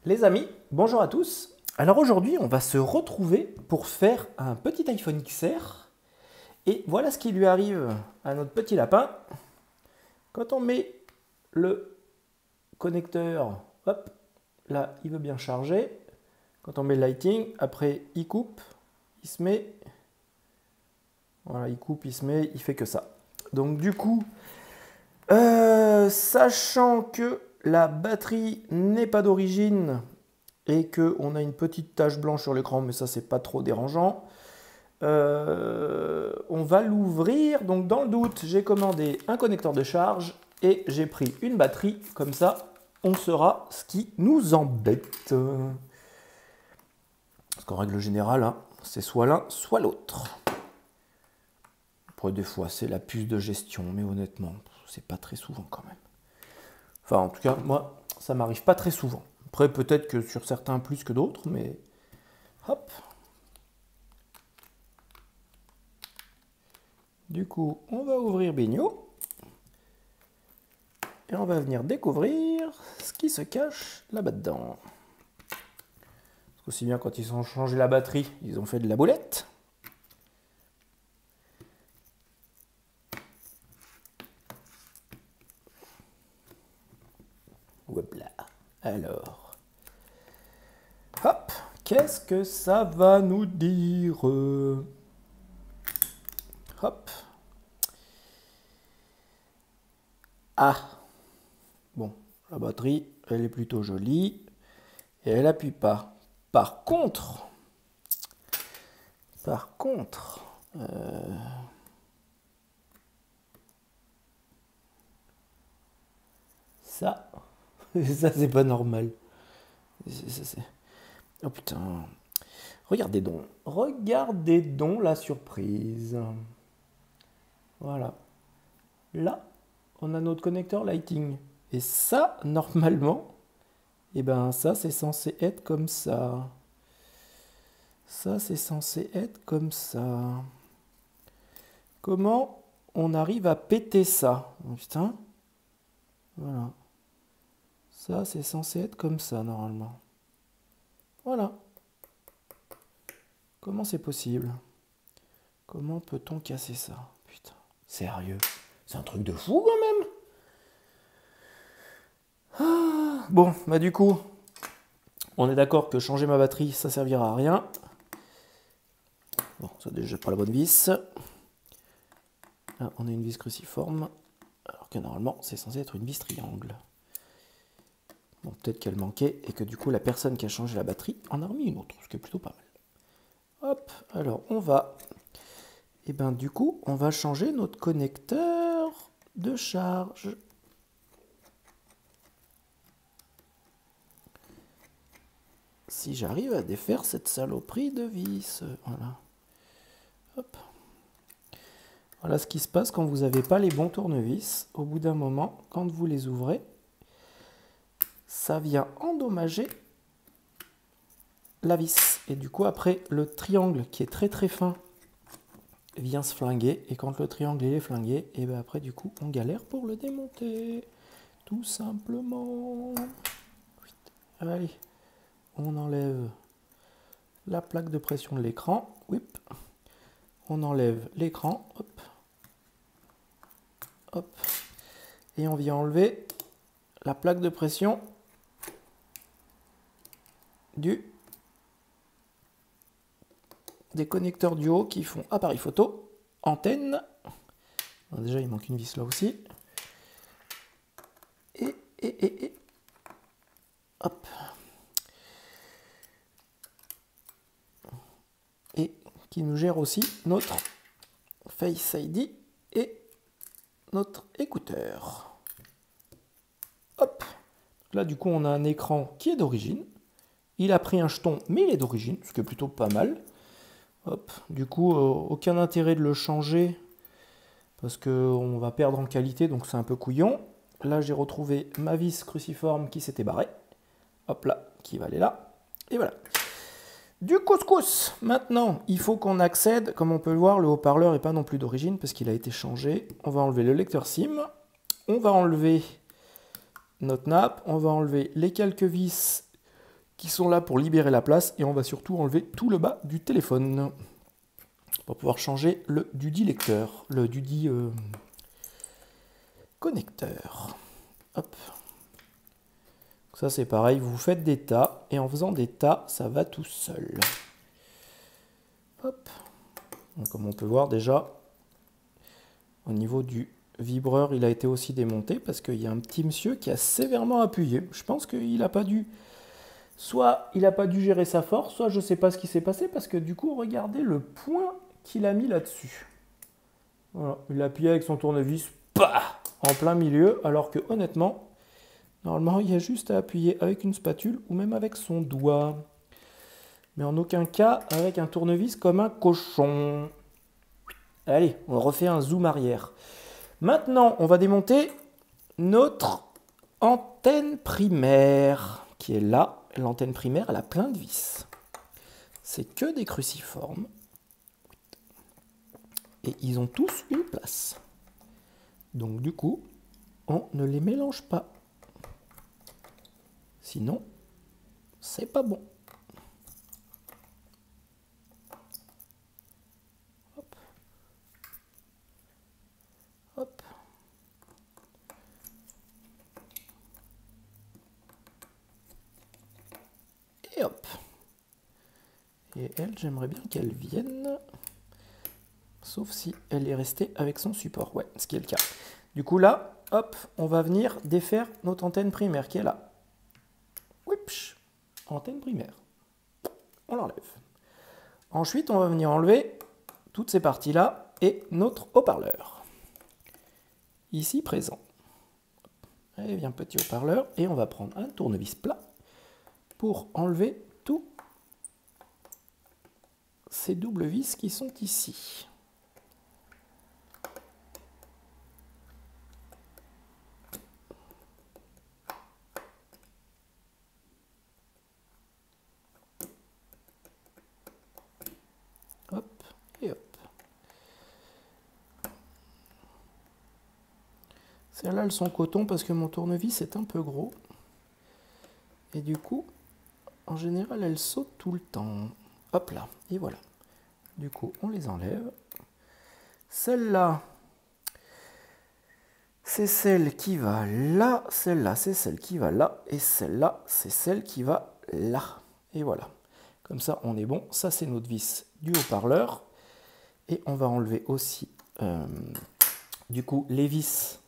Les amis, bonjour à tous. Alors aujourd'hui, on va se retrouver pour faire un petit iPhone XR. Et voilà ce qui lui arrive à notre petit lapin. Quand on met le connecteur, hop, là, il veut bien charger. Quand on met le lighting, après, il coupe, il se met. Voilà, il coupe, il se met, il fait que ça. Donc du coup, sachant que la batterie n'est pas d'origine, et qu'on a une petite tache blanche sur l'écran, mais ça c'est pas trop dérangeant. On va l'ouvrir, donc dans le doute, j'ai commandé un connecteur de charge et j'ai pris une batterie, comme ça on saura ce qui nous embête. Parce qu'en règle générale, hein, c'est soit l'un, soit l'autre. Après des fois c'est la puce de gestion, mais honnêtement, c'est pas très souvent quand même. Enfin en tout cas, moi, ça m'arrive pas très souvent. Après, peut-être que sur certains plus que d'autres, mais hop. Du coup, on va ouvrir Bigno. Et on va venir découvrir ce qui se cache là-bas dedans. Parce qu'aussi bien quand ils ont changé la batterie, ils ont fait de la boulette. Hop là. Alors. Hop. Qu'est-ce que ça va nous dire? Hop. Ah. Bon, la batterie, elle est plutôt jolie. Et elle appuie pas. Par contre, ça, ça c'est pas normal. Oh putain. Regardez donc la surprise. Voilà. Là, on a notre connecteur lighting. Et ça, normalement, eh ben ça c'est censé être comme ça. Ça c'est censé être comme ça. Comment on arrive à péter ça? Oh, putain. Voilà. Ça c'est censé être comme ça normalement. Voilà. Comment c'est possible? Comment peut-on casser ça? Putain, sérieux? C'est un truc de fou quand même. Ah, bon, bah du coup, on est d'accord que changer ma batterie, ça servira à rien. Bon, ça déjà pas la bonne vis. Là, on a une vis cruciforme, alors que normalement, c'est censé être une vis triangle. Bon, peut-être qu'elle manquait et que du coup, la personne qui a changé la batterie en a remis une autre, ce qui est plutôt pas mal. Hop, alors on va... Et ben du coup, on va changer notre connecteur de charge. Si j'arrive à défaire cette saloperie de vis. Voilà. Hop. Voilà ce qui se passe quand vous n'avez pas les bons tournevis. Au bout d'un moment, quand vous les ouvrez, ça vient endommager la vis. Et du coup, après, le triangle qui est très très fin vient se flinguer. Et quand le triangle est flingué, et bien après, du coup, on galère pour le démonter. Tout simplement. Allez, on enlève la plaque de pression de l'écran. Whip. On enlève l'écran. Hop. Hop. Et on vient enlever la plaque de pression des connecteurs du haut qui font appareil photo, antenne. Alors déjà, il manque une vis là aussi. Et hop. Et qui nous gère aussi notre Face ID et notre écouteur. Hop. Là, du coup, on a un écran qui est d'origine. Il a pris un jeton, mais il est d'origine, ce qui est plutôt pas mal. Hop. Du coup, aucun intérêt de le changer parce qu'on va perdre en qualité, donc c'est un peu couillon. Là, j'ai retrouvé ma vis cruciforme qui s'était barrée. Hop là, qui va aller là. Et voilà. Du couscous. Maintenant, il faut qu'on accède. Comme on peut le voir, le haut-parleur n'est pas non plus d'origine parce qu'il a été changé. On va enlever le lecteur SIM. On va enlever notre nappe. On va enlever les quelques vis qui sont là pour libérer la place. Et on va surtout enlever tout le bas du téléphone pour pouvoir changer le dudit lecteur, le dudit connecteur. Hop. Ça c'est pareil, vous faites des tas et en faisant des tas, ça va tout seul. Hop. Donc, comme on peut voir déjà, au niveau du vibreur, il a été aussi démonté parce qu'il y a un petit monsieur qui a sévèrement appuyé. Je pense qu'il n'a pas dû... Soit il n'a pas dû gérer sa force, soit je ne sais pas ce qui s'est passé parce que du coup, regardez le point qu'il a mis là-dessus. Voilà, il a appuyé avec son tournevis, bah, en plein milieu, alors que honnêtement, normalement, il y a juste à appuyer avec une spatule ou même avec son doigt. Mais en aucun cas avec un tournevis comme un cochon. Allez, on refait un zoom arrière. Maintenant, on va démonter notre antenne primaire qui est là. L'antenne primaire, elle a plein de vis. C'est que des cruciformes. Et ils ont tous une place. Donc du coup, on ne les mélange pas. Sinon, c'est pas bon. Hop. Hop. Et hop. Et elle, j'aimerais bien qu'elle vienne. Sauf si elle est restée avec son support. Ouais, ce qui est le cas. Du coup, là, hop, on va venir défaire notre antenne primaire qui est là. Ouipch, antenne primaire. On l'enlève. Ensuite, on va venir enlever toutes ces parties-là et notre haut-parleur. Ici présent. Allez, viens, petit haut-parleur. Et on va prendre un tournevis plat pour enlever tous ces doubles vis qui sont ici. Hop et hop. Celles-là, elles sont coton parce que mon tournevis est un peu gros. Et du coup, en général, elles sautent tout le temps. Hop là, et voilà. Du coup, on les enlève. Celle-là, c'est celle qui va là. Celle-là, c'est celle qui va là. Et celle-là, c'est celle qui va là. Et voilà. Comme ça, on est bon. Ça, c'est notre vis du haut-parleur. Et on va enlever aussi, du coup, les vis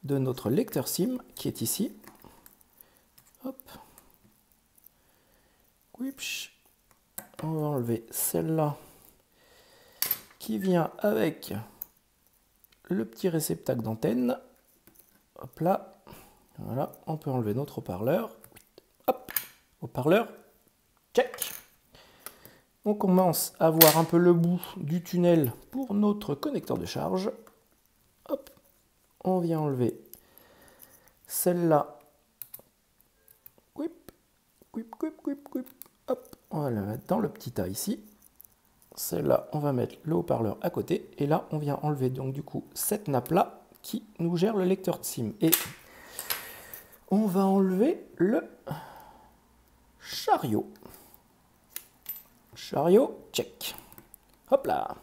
de notre lecteur SIM qui est ici. Hop. Ouipch. On va enlever celle-là qui vient avec le petit réceptacle d'antenne. Hop là. Voilà. On peut enlever notre haut-parleur. Hop. Haut-parleur. Check. On commence à voir un peu le bout du tunnel pour notre connecteur de charge. Hop. On vient enlever celle-là. Hop. On va la mettre dans le petit tas ici. Celle-là, on va mettre le haut-parleur à côté. Et là, on vient enlever donc du coup cette nappe-là qui nous gère le lecteur de SIM. Et on va enlever le chariot. Chariot, check. Hop là.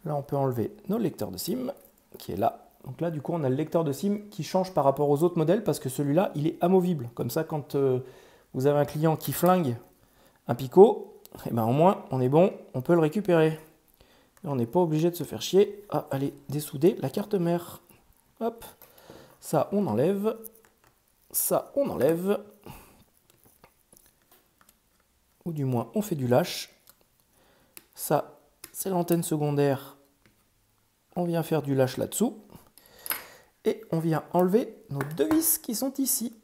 Là, on peut enlever nos lecteurs de SIM qui est là. Donc là, du coup, on a le lecteur de SIM qui change par rapport aux autres modèles parce que celui-là, il est amovible. Comme ça, quand vous avez un client qui flingue un Pico, et ben au moins, on est bon, on peut le récupérer. Et on n'est pas obligé de se faire chier à aller dessouder la carte mère. Hop. Ça, on enlève. Ça, on enlève. Ou du moins, on fait du lâche. Ça, c'est l'antenne secondaire. On vient faire du lâche là-dessous. Et on vient enlever nos deux vis qui sont ici.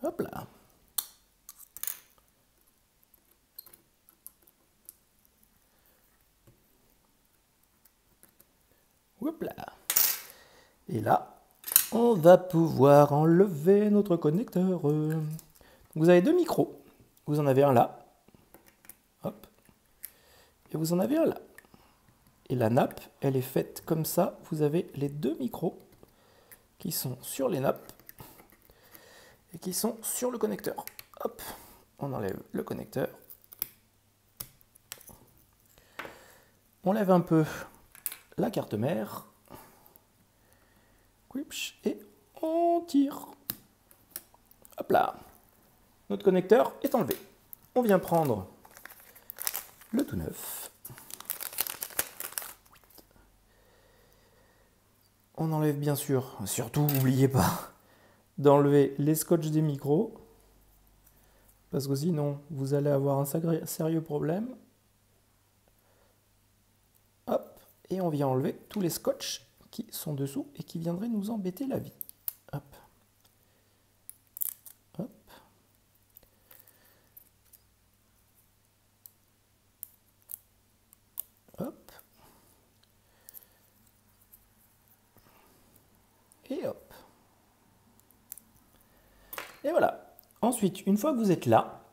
Hop là. Hop là. Et là, on va pouvoir enlever notre connecteur. Vous avez deux micros. Vous en avez un là, et vous en avez un là. Et la nappe, elle est faite comme ça. Vous avez les deux micros qui sont sur les nappes et qui sont sur le connecteur. Hop, on enlève le connecteur. On lève un peu la carte mère. Et on tire. Hop là. Notre connecteur est enlevé. On vient prendre le tout neuf. On enlève bien sûr, surtout n'oubliez pas d'enlever les scotch des micros, parce que sinon vous allez avoir un sérieux problème. Hop, et on vient enlever tous les scotch qui sont dessous et qui viendraient nous embêter la vie. Hop. Hop. Hop. Et hop. Et voilà. Ensuite, une fois que vous êtes là,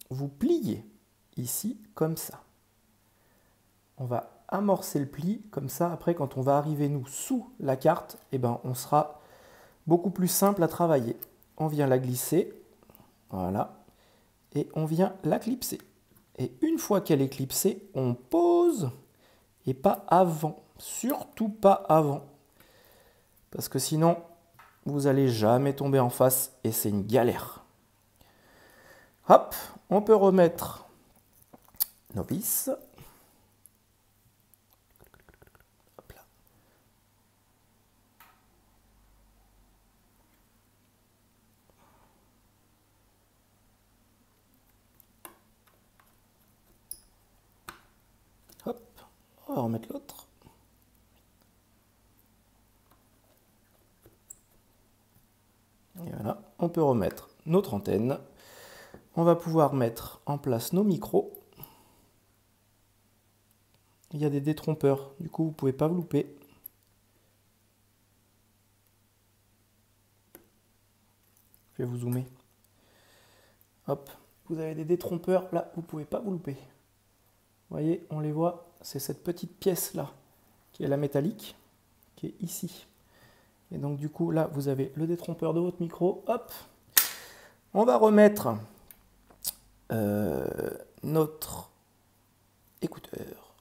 vous pliez ici comme ça. On va amorcer le pli, comme ça, après, quand on va arriver, nous, sous la carte, eh ben, on sera beaucoup plus simple à travailler. On vient la glisser, voilà, et on vient la clipser. Et une fois qu'elle est clipsée, on pose, et pas avant, surtout pas avant. Parce que sinon, vous n'allez jamais tomber en face, et c'est une galère. Hop, on peut remettre nos vis. Hop là. Hop, on va remettre l'autre. Et voilà, on peut remettre notre antenne. On va pouvoir mettre en place nos micros. Il y a des détrompeurs, du coup vous ne pouvez pas vous louper. Je vais vous zoomer. Hop, vous avez des détrompeurs, là vous ne pouvez pas vous louper. Vous voyez, on les voit, c'est cette petite pièce là, qui est la métallique, qui est ici. Et donc du coup là vous avez le détrompeur de votre micro. Hop, on va remettre notre écouteur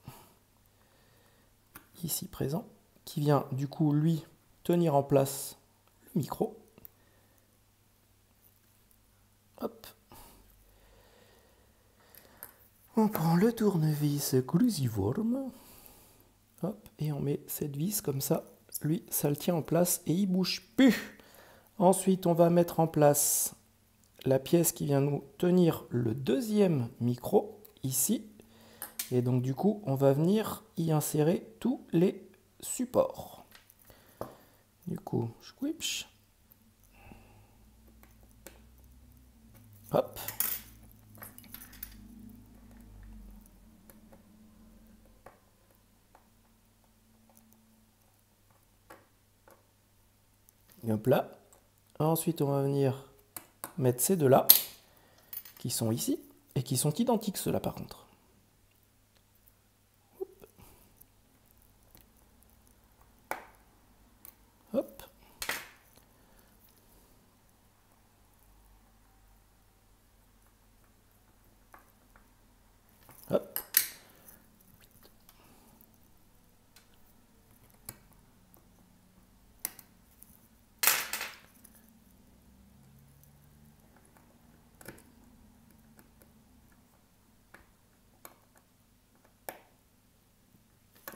ici présent, qui vient du coup lui tenir en place le micro. Hop. On prend le tournevis Cruciform. Hop, et on met cette vis comme ça. Lui, ça le tient en place et il bouge plus. Ensuite, on va mettre en place la pièce qui vient nous tenir le deuxième micro ici. Et donc du coup, on va venir y insérer tous les supports. Du coup, squish. Hop. Et hop là. Ensuite, on va venir mettre ces deux-là, qui sont ici, et qui sont identiques ceux-là par contre. Hop. Hop.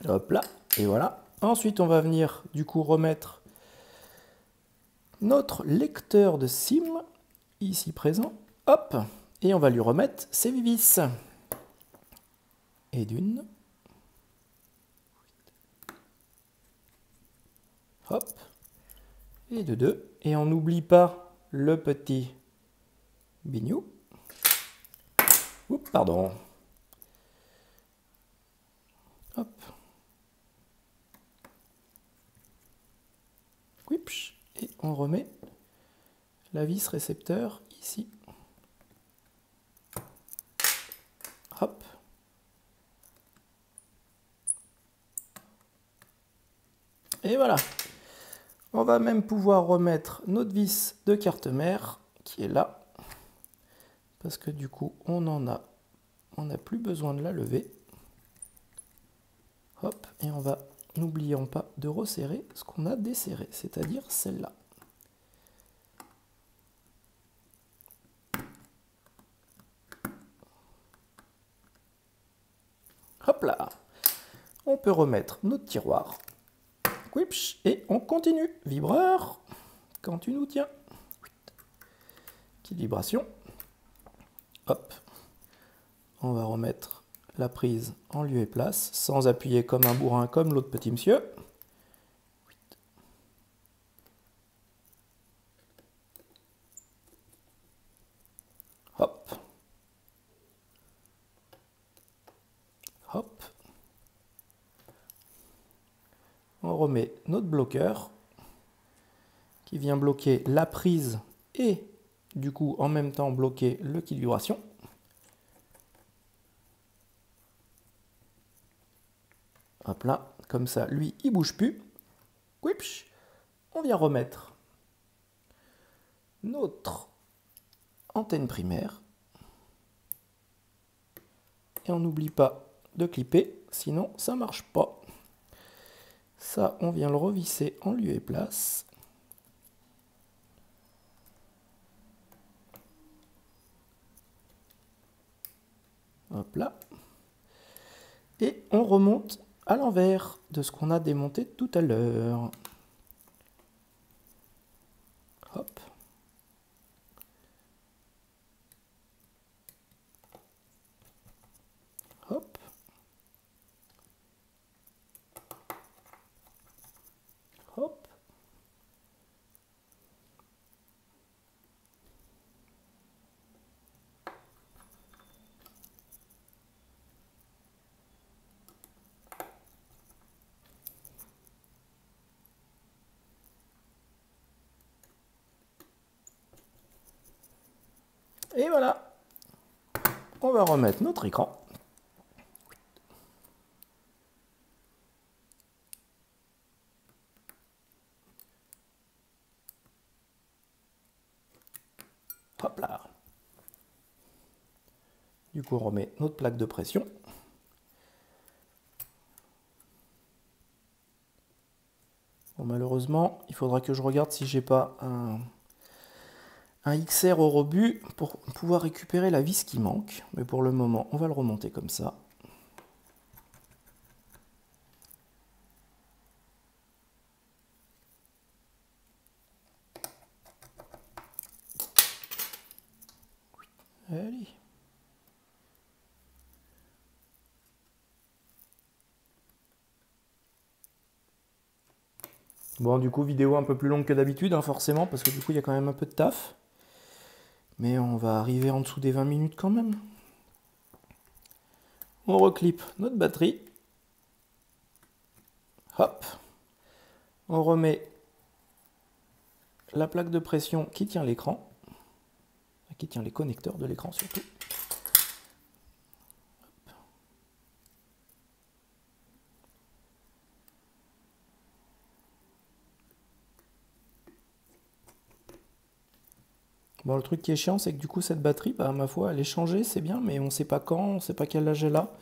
Hop là, et voilà. Ensuite, on va venir du coup remettre notre lecteur de SIM, ici présent. Hop, et on va lui remettre ses vis. Et d'une. Hop, et de deux. Et on n'oublie pas le petit bignou. Oups, pardon. Hop. Et on remet la vis récepteur ici. Hop. Et voilà. On va même pouvoir remettre notre vis de carte mère qui est là. Parce que du coup, on n'a plus besoin de la lever. Hop, et on va, n'oublions pas de resserrer ce qu'on a desserré, c'est-à-dire celle-là. Hop là. On peut remettre notre tiroir. Et on continue. Vibreur, quand tu nous tiens. Petite vibration. Hop. On va remettre la prise en lieu et place, sans appuyer comme un bourrin, comme l'autre petit monsieur. Hop. Hop. On remet notre bloqueur qui vient bloquer la prise et du coup en même temps bloquer le kit vibration. Hop là, comme ça, lui, il bouge plus. On vient remettre notre antenne primaire. Et on n'oublie pas de clipper, sinon ça marche pas. Ça, on vient le revisser en lieu et place. Hop là. Et on remonte à l'envers de ce qu'on a démonté tout à l'heure. Hop. Hop. Hop. Et voilà. On va remettre notre écran. Hop là. Du coup, on remet notre plaque de pression. Bon, malheureusement, il faudra que je regarde si j'ai pas un XR au rebut pour pouvoir récupérer la vis qui manque. Mais pour le moment, on va le remonter comme ça. Allez. Bon, du coup, vidéo un peu plus longue que d'habitude, hein, forcément, parce que du coup, il y a quand même un peu de taf. Mais on va arriver en dessous des 20 minutes quand même. On reclipe notre batterie. Hop. On remet la plaque de pression qui tient l'écran. Qui tient les connecteurs de l'écran surtout. Bon, le truc qui est chiant, c'est que du coup, cette batterie, bah, ma foi, elle est changée, c'est bien, mais on ne sait pas quand, on ne sait pas quel âge elle a.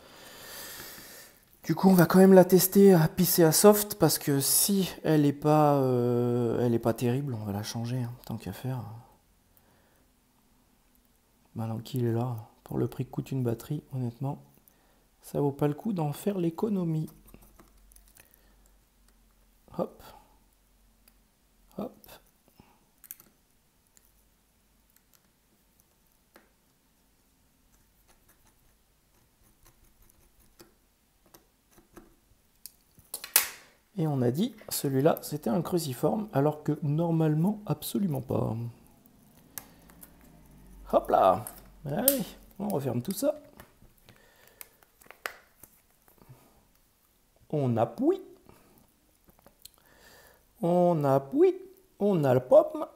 Du coup, on va quand même la tester à PCA Soft, parce que si elle n'est pas terrible, on va la changer, hein, tant qu'à faire. Maintenant qu'il est là, pour le prix que coûte une batterie, honnêtement, ça vaut pas le coup d'en faire l'économie. Hop. Hop. Et on a dit, celui-là, c'était un cruciforme, alors que normalement, absolument pas. Hop là. Allez, on referme tout ça. On appuie. On appuie. On a le pomme.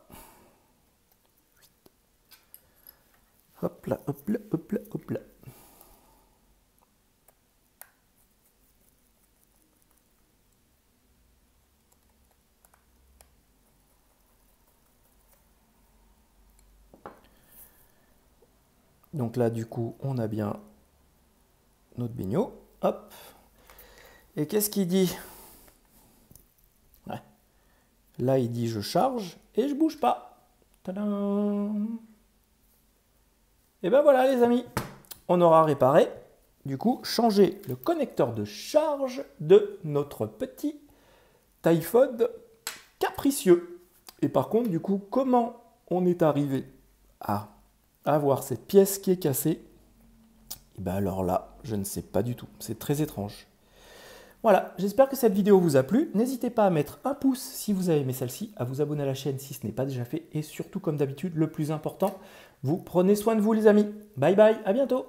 Hop là, hop là, hop là, hop là. Donc là, du coup, on a bien notre beignot. Hop. Et qu'est-ce qu'il dit? Ouais. Là, il dit je charge et je bouge pas. Tadam! Et ben voilà, les amis. On aura réparé, du coup, changé le connecteur de charge de notre petit iPhone capricieux. Et par contre, du coup, comment on est arrivé à avoir cette pièce qui est cassée? Et bien alors là, je ne sais pas du tout. C'est très étrange. Voilà, j'espère que cette vidéo vous a plu. N'hésitez pas à mettre un pouce si vous avez aimé celle-ci, à vous abonner à la chaîne si ce n'est pas déjà fait. Et surtout, comme d'habitude, le plus important, vous prenez soin de vous les amis. Bye bye, à bientôt.